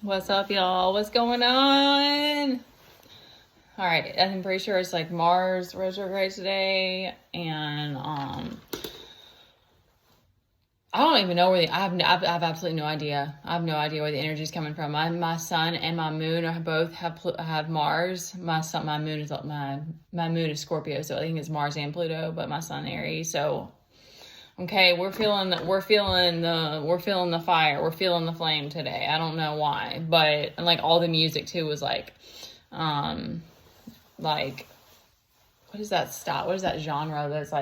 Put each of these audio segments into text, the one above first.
What's up, y'all? What's going on? All right, I'm pretty sure it's like Mars retrograde today, and I don't even know where I have absolutely no idea. I have no idea where the energy is coming from. My sun and my moon are both have Mars. My moon is my moon is Scorpio, so I think it's Mars and Pluto, but my sun Aries. So okay, we're feeling the fire. We're feeling the flame today. I don't know why, but and like all the music too was like what is that style? What is that genre that's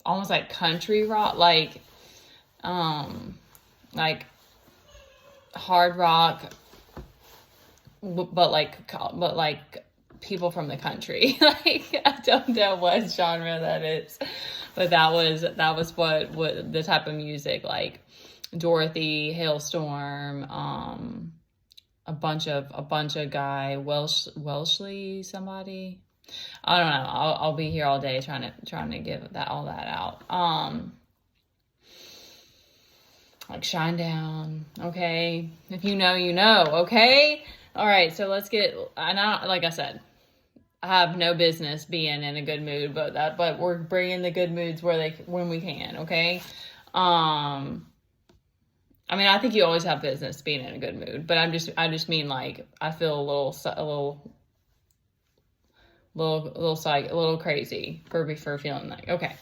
almost like country rock, like hard rock, but like people from the country. Like I don't know what genre that is, but that was what the type of music, like Dorothy, Hailstorm, a bunch of guy Welshly somebody. I don't know. I'll be here all day trying to give all that out. Like Shine Down, okay? If you know, you know, okay? All right, so let's get. Like I said, I have no business being in a good mood, but we're bringing the good moods when we can, okay? I mean, I think you always have business being in a good mood, but I just mean like I feel a little crazy for feeling like okay.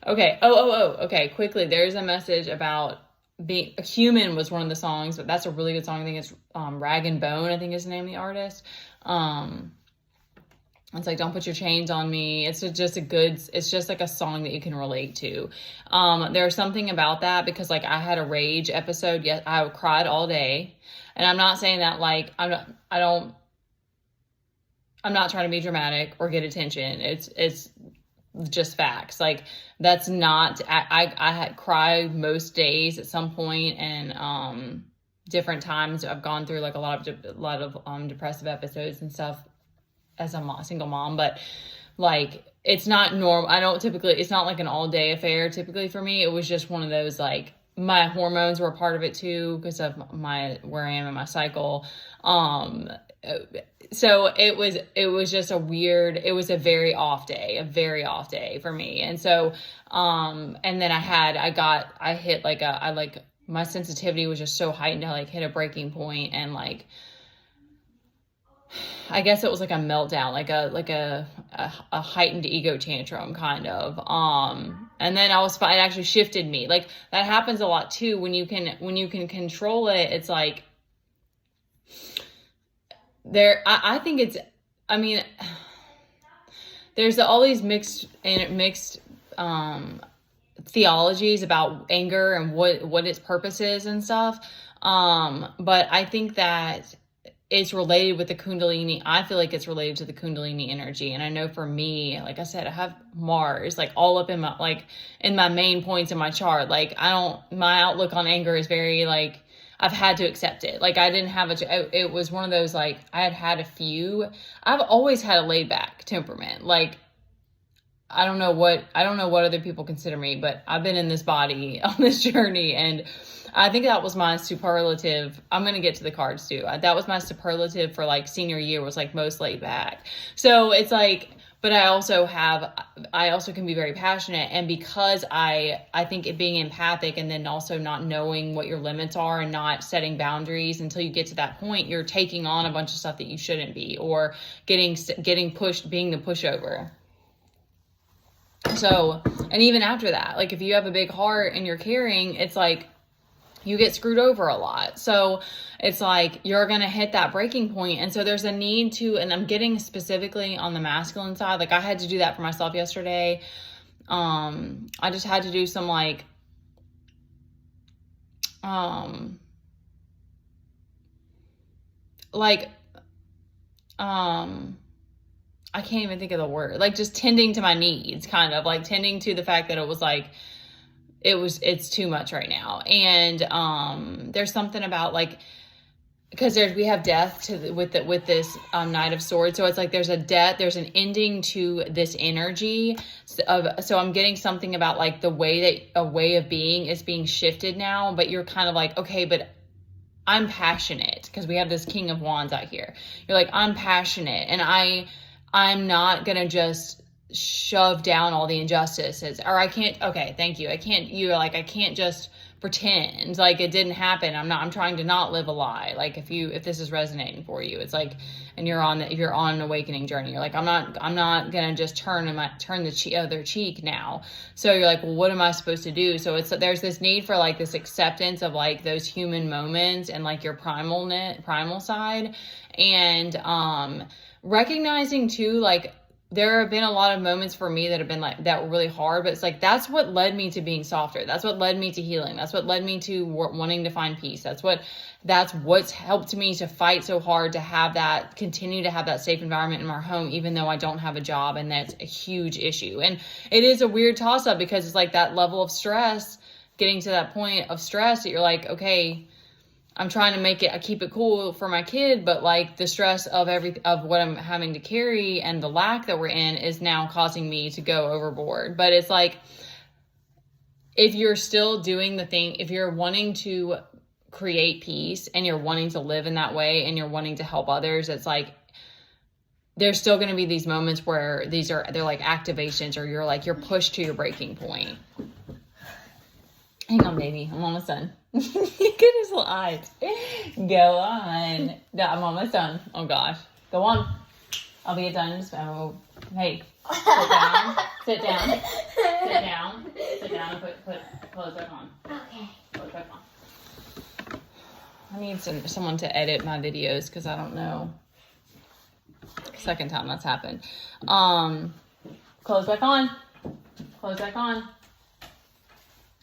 Okay. Okay. Quickly, there's a message about being a human was one of the songs, but that's a really good song. I think it's Rag and Bone, I think is the name of the artist. It's like, don't put your chains on me. It's just like a song that you can relate to. There's something about that because like I had a rage episode. Yes, I cried all day. And I'm not saying that like, I'm not trying to be dramatic or get attention. It's just facts. Like that's not, I had cried most days at some point, and different times I've gone through like a lot of depressive episodes and stuff as a single mom, but like it's not normal. It's not like an all day affair typically for me. It was just one of those, like my hormones were a part of it too because of where I am in my cycle. So it was just it was a very off day for me. And so, and then I hit my sensitivity was just so heightened. I like hit a breaking point, and like, I guess it was like a meltdown, like a heightened ego tantrum kind of. And then I was fine. It actually shifted me. Like that happens a lot too. When you can control it, it's like I think it's, I mean, there's all these mixed theologies about anger and what its purpose is and stuff. But I think that it's related with the Kundalini. I feel like it's related to the Kundalini energy. And I know for me, like I said, I have Mars like all up in my main points in my chart. Like my outlook on anger is very like, I've had to accept it. Like I didn't have it was one of those, like I've always had a laid back temperament. Like, I don't know what other people consider me, but I've been in this body on this journey, and I think that was my superlative. I'm going to get to the cards too. That was my superlative for like senior year, was like most laid back. So it's like, but I also can be very passionate. And because I think it being empathic and then also not knowing what your limits are and not setting boundaries until you get to that point, you're taking on a bunch of stuff that you shouldn't be, or getting pushed, being the pushover. So, and even after that, like if you have a big heart and you're caring, it's like, you get screwed over a lot. So it's like you're going to hit that breaking point. And so there's a need to, and I'm getting specifically on the masculine side, like I had to do that for myself yesterday. I just had to do some I can't even think of the word, like just tending to my needs, kind of like tending to the fact that it was like, it's too much right now. And there's something about like because we have death with this Knight of Swords, so it's like there's a death, there's an ending to this energy so I'm getting something about like a way of being is being shifted now, but you're kind of like, okay, but I'm passionate, because we have this King of Wands out here. You're like, I'm passionate, and I'm not gonna just shove down all the injustices, or I can't, okay, thank you, you're like, I can't just pretend like it didn't happen. I'm trying to not live a lie. Like if this is resonating for you, it's like, and you're on an awakening journey, you're like, I'm not gonna just turn the other cheek now. So you're like, well, what am I supposed to do? So there's this need for like this acceptance of like those human moments and like your primal side, and recognizing too, like, there have been a lot of moments for me that have been like, that were really hard, but it's like, that's what led me to being softer. That's what led me to healing. That's what led me to wanting to find peace. That's what's helped me to fight so hard to continue to have that safe environment in our home, even though I don't have a job. And that's a huge issue. And it is a weird toss up, because it's like that level of stress, getting to that point of stress that you're like, okay, I'm trying to keep it cool for my kid, but like the stress of what I'm having to carry and the lack that we're in is now causing me to go overboard. But it's like, if you're still doing the thing, if you're wanting to create peace and you're wanting to live in that way and you're wanting to help others, it's like, there's still going to be these moments where they're like activations, or you're pushed to your breaking point. Hang on, baby. I'm almost done. Look at his little eyes. Go on. No, I'm almost done. Oh, gosh. Go on. I'll be done. Hey, sit down. Sit down. Sit down. Sit down and put clothes back on. Okay. Clothes back on. I need someone to edit my videos, because I don't know. Second time that's happened. Clothes back on. Clothes back on.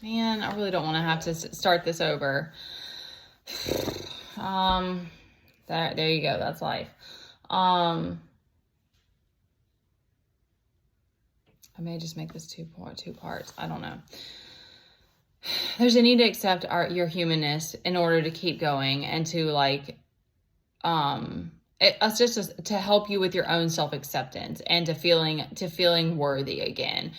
Man, I really don't want to have to start this over. There you go. That's life. I may just make this two parts. I don't know. There's a need to accept your humanness in order to keep going, and to like, it's just to help you with your own self-acceptance and to feeling worthy again.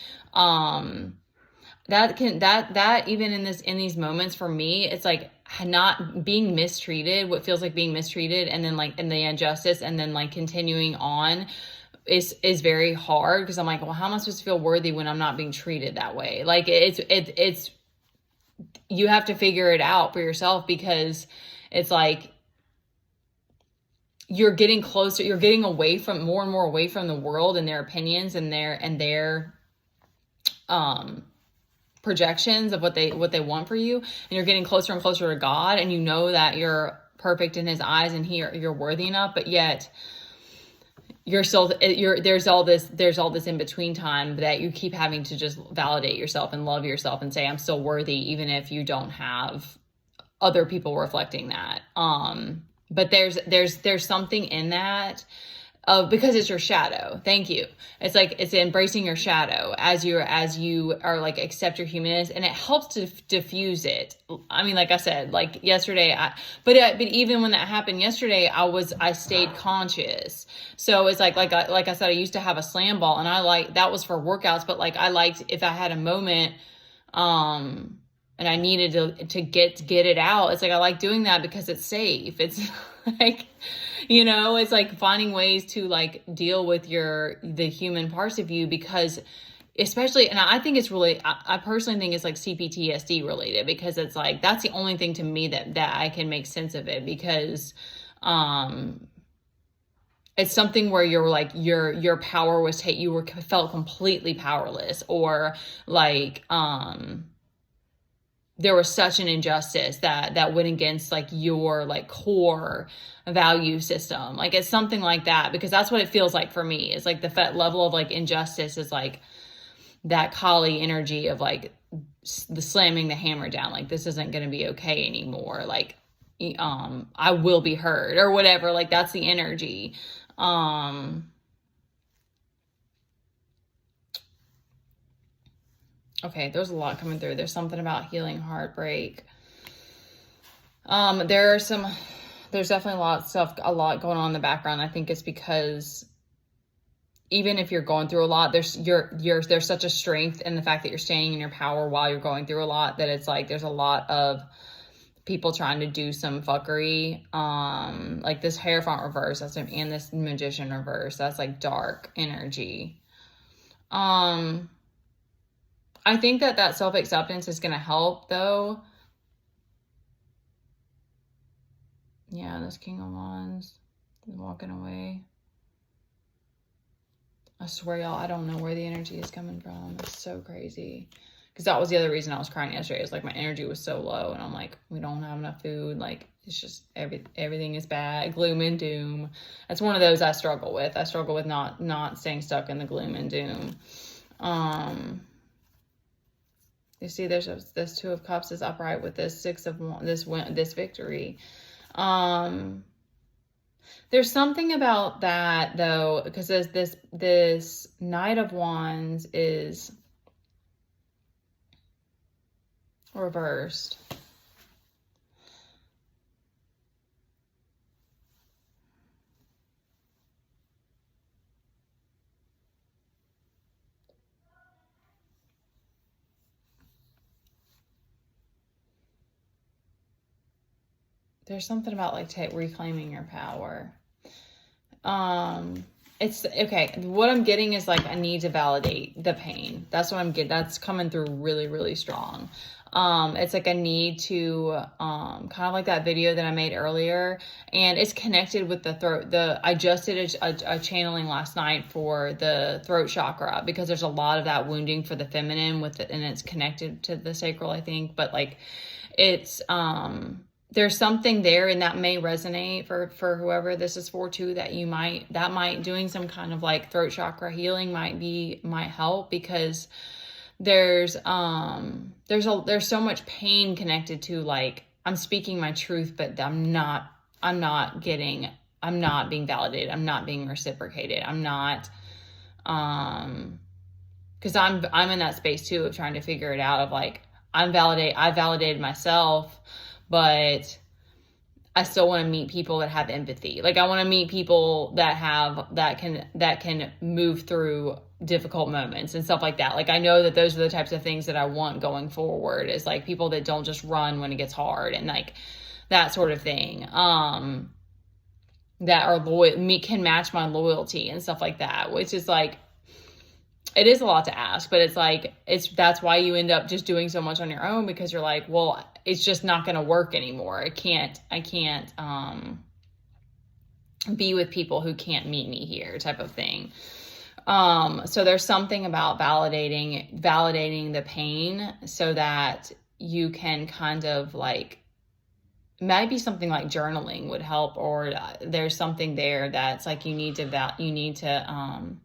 That even in these moments for me, it's like not being mistreated, what feels like being mistreated, and then like in the injustice, and then like continuing on is very hard, because I'm like, well, how am I supposed to feel worthy when I'm not being treated that way? Like it's you have to figure it out for yourself, because it's like you're getting closer, you're getting more and more away from the world and their opinions and their projections of what they want for you, and you're getting closer and closer to God, and you know that you're perfect in his eyes and you're worthy enough, but yet there's all this in between time that you keep having to just validate yourself and love yourself and say, I'm still worthy, even if you don't have other people reflecting that. But there's something in that, because it's your shadow. Thank you. It's like, it's embracing your shadow as you are like, accept your humanness, and it helps to diffuse it. I mean, like I said, like yesterday, but even when that happened yesterday, I stayed conscious. So it's like I said, I used to have a slam ball, and that was for workouts, but like, I liked, if I had a moment, and I needed to get it out, it's like, I like doing that because it's safe. It's like, it's like finding ways to like deal with the human parts of you, because especially, and I think it's really, I personally think it's like CPTSD related, because it's like, that's the only thing to me that I can make sense of it, because, it's something where you're like, your power was you felt completely powerless, or like, there was such an injustice that went against like your like core value system. Like, it's something like that, because that's what it feels like for me. It's like the level of like injustice is like that Kali energy of like the slamming the hammer down. Like, this isn't going to be okay anymore. Like, I will be heard, or whatever. Like, that's the energy. Okay, there's a lot coming through. There's something about healing heartbreak. There are some there's definitely a lot going on in the background. I think it's because even if you're going through a lot, there's such a strength in the fact that you're standing in your power while you're going through a lot, that it's like there's a lot of people trying to do some fuckery. Like this Hierophant reverse, and this Magician reverse, that's like dark energy. I think that self-acceptance is going to help, though. Yeah, this King of Wands walking away. I swear, y'all, I don't know where the energy is coming from. It's so crazy. Because that was the other reason I was crying yesterday. It was like my energy was so low. And I'm like, we don't have enough food. Like, it's just everything is bad. Gloom and doom. That's one of those I struggle with. I struggle with not staying stuck in the gloom and doom. You see, there's this Two of Cups is upright with this Six of Wands, this victory. There's something about that, though, because there's this Knight of Wands is reversed. There's something about like reclaiming your power. It's okay. What I'm getting is like, I need to validate the pain. That's what I'm getting. That's coming through really, really strong. It's like I need to, kind of like that video that I made earlier, and it's connected with the throat. I just did a channeling last night for the throat chakra, because there's a lot of that wounding for the feminine with it, and it's connected to the sacral, I think, but like it's, there's something there, and that may resonate for whoever this is for too, that might doing some kind of like throat chakra healing might help, because there's so much pain connected to like, I'm speaking my truth, but I'm not being validated. I'm not being reciprocated. I'm not, cause I'm in that space too of trying to figure it out, of like, I validated myself, but I still want to meet people that have empathy. Like, I want to meet people that can move through difficult moments and stuff like that. Like, I know that those are the types of things that I want going forward, is like people that don't just run when it gets hard, and like that sort of thing. That are loyal, can match my loyalty and stuff like that, which is like, it is a lot to ask, but it's like, that's why you end up just doing so much on your own, because you're like, well, it's just not going to work anymore. I can't be with people who can't meet me here, type of thing. So there's something about validating the pain, so that you can kind of like, maybe something like journaling would help, or there's something there that's like, you need to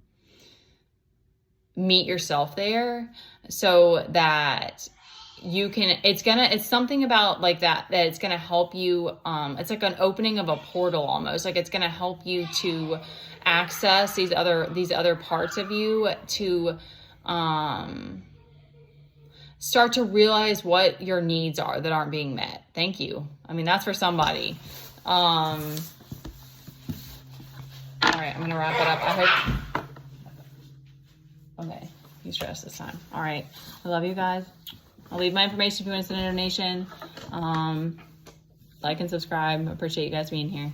meet yourself there, so that you can, it's something about like that it's gonna help you, it's like an opening of a portal almost, like it's gonna help you to access these other parts of you, to start to realize what your needs are that aren't being met. Thank you. I mean, that's for somebody. All right, I'm gonna wrap it up. I hope. Okay, he's stressed this time. All right, I love you guys. I'll leave my information if you want to send a donation. Like and subscribe. I appreciate you guys being here.